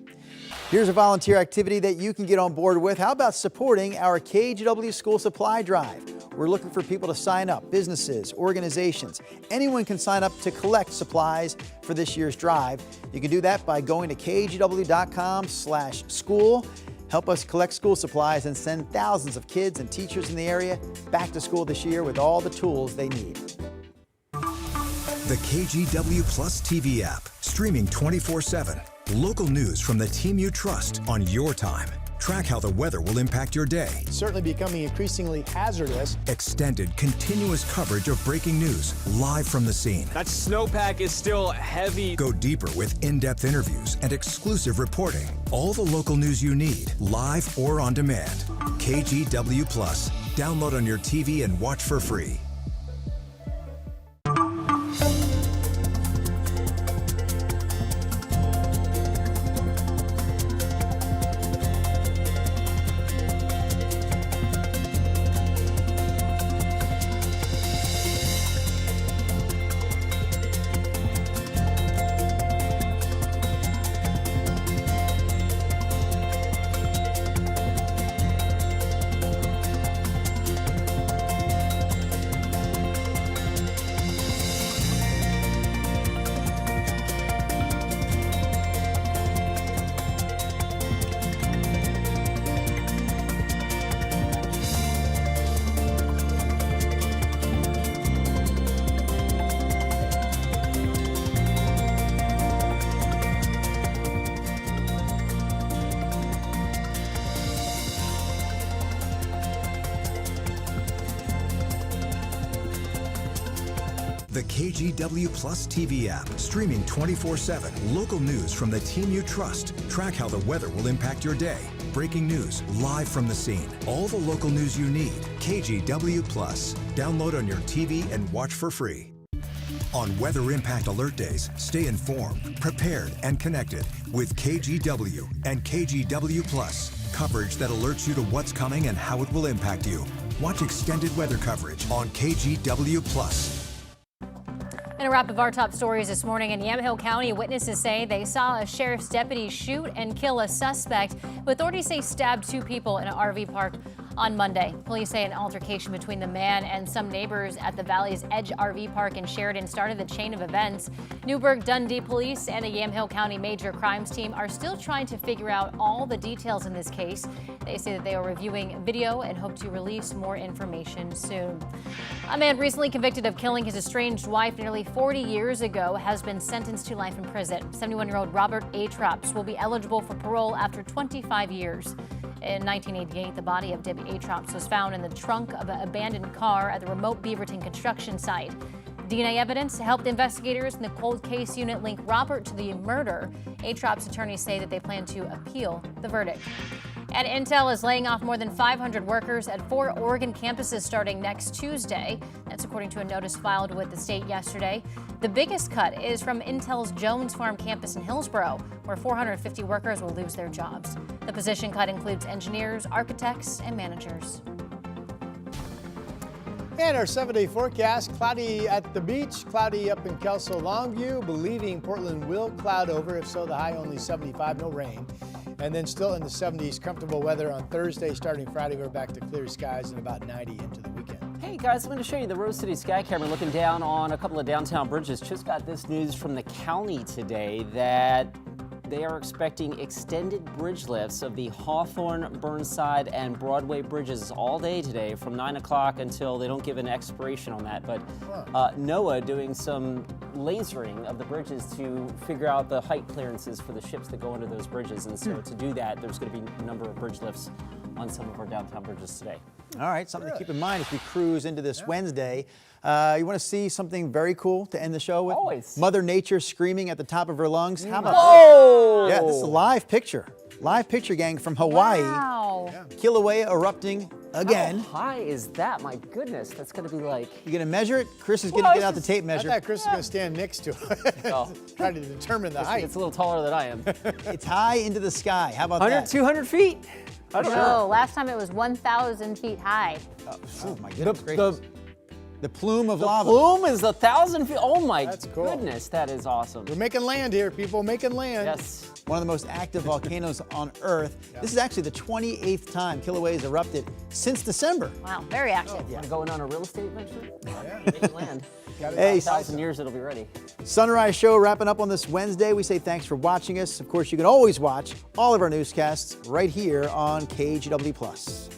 Here's a volunteer activity that you can get on board with. How about supporting our KGW School Supply Drive? We're looking for people to sign up, businesses, organizations. Anyone can sign up to collect supplies for this year's drive. You can do that by going to kgw.com/school. Help us collect school supplies and send thousands of kids and teachers in the area back to school this year with all the tools they need. The KGW Plus TV app, streaming 24/7. Local news from the team you trust on your time. Track how the weather will impact your day. It's certainly becoming increasingly hazardous. Extended, continuous coverage of breaking news live from the scene. That snowpack is still heavy. Go deeper with in-depth interviews and exclusive reporting. All the local news you need, live or on demand. KGW Plus. Download on your TV and watch for free. The KGW Plus TV app, streaming 24/7. Local news from the team you trust. Track how the weather will impact your day. Breaking news live from the scene. All the local news you need. KGW Plus. Download on your TV and watch for free. On Weather Impact Alert Days, stay informed, prepared, and connected with KGW and KGW Plus. Coverage that alerts you to what's coming and how it will impact you. Watch extended weather coverage on KGW Plus. In a wrap of our top stories this morning, in Yamhill County, witnesses say they saw a sheriff's deputy shoot and kill a suspect, who authorities say stabbed two people in an RV park on Monday. Police say an altercation between the man and some neighbors at the Valley's Edge RV Park in Sheridan started the chain of events. Newburgh Dundee Police and the Yamhill County Major Crimes Team are still trying to figure out all the details in this case. They say that they are reviewing video and hope to release more information soon. A man recently convicted of killing his estranged wife nearly 40 years ago has been sentenced to life in prison. 71-year-old Robert Atrops will be eligible for parole after 25 years. In 1988, the body of Debbie Atrops was found in the trunk of an abandoned car at the remote Beaverton construction site. DNA evidence helped investigators in the cold case unit link Robert to the murder. Atrops attorneys say that they plan to appeal the verdict. And Intel is laying off more than 500 workers at 4 Oregon campuses starting next Tuesday. That's according to a notice filed with the state yesterday. The biggest cut is from Intel's Jones Farm campus in Hillsboro, where 450 workers will lose their jobs. The position cut includes engineers, architects, and managers. And our 7-day forecast, cloudy at the beach, cloudy up in Kelso Longview, believing Portland will cloud over. If so, the high only 75, no rain. And then still in the 70s, comfortable weather on Thursday. Starting Friday, we're back to clear skies and about 90 into the weekend. Hey guys, I'm going to show you the Rose City Sky Camera looking down on a couple of downtown bridges. Just got this news from the county today that they are expecting extended bridge lifts of the Hawthorne, Burnside, and Broadway bridges all day today from 9 o'clock until they don't give an expiration on that. But NOAA doing some lasering of the bridges to figure out the height clearances for the ships that go under those bridges. And so to do that, there's going to be a number of bridge lifts on some of our downtown bridges today. All right, something to keep in mind as we cruise into this Wednesday. You want to see something very cool to end the show with? Always. Mother Nature screaming at the top of her lungs. How about Whoa! this? Yeah, this is a live picture. Live picture, gang, from Hawaii. Wow. Kilauea erupting again. How high is that? My goodness, that's going to be like... You going to measure it? Chris is going to get out the tape measure. I thought Chris was going to stand next to it. Trying to determine the height. It's a little taller than I am. It's high into the sky. How about 100, that? 200 feet? I don't know. No, last time it was 1,000 feet high. Oh my goodness gracious. The plume of lava. The plume is 1,000 feet. Oh my cool. goodness, that is awesome. We're making land here, people, making land. Yes. One of the most active volcanoes on Earth. This is actually the 28th time Kilauea has erupted since December. Wow, very active. Want to go in on a real estate venture? Make land. Hey, 1,000 years it'll be ready. Sunrise Show wrapping up on this Wednesday. We say thanks for watching us. Of course, you can always watch all of our newscasts right here on KGW+.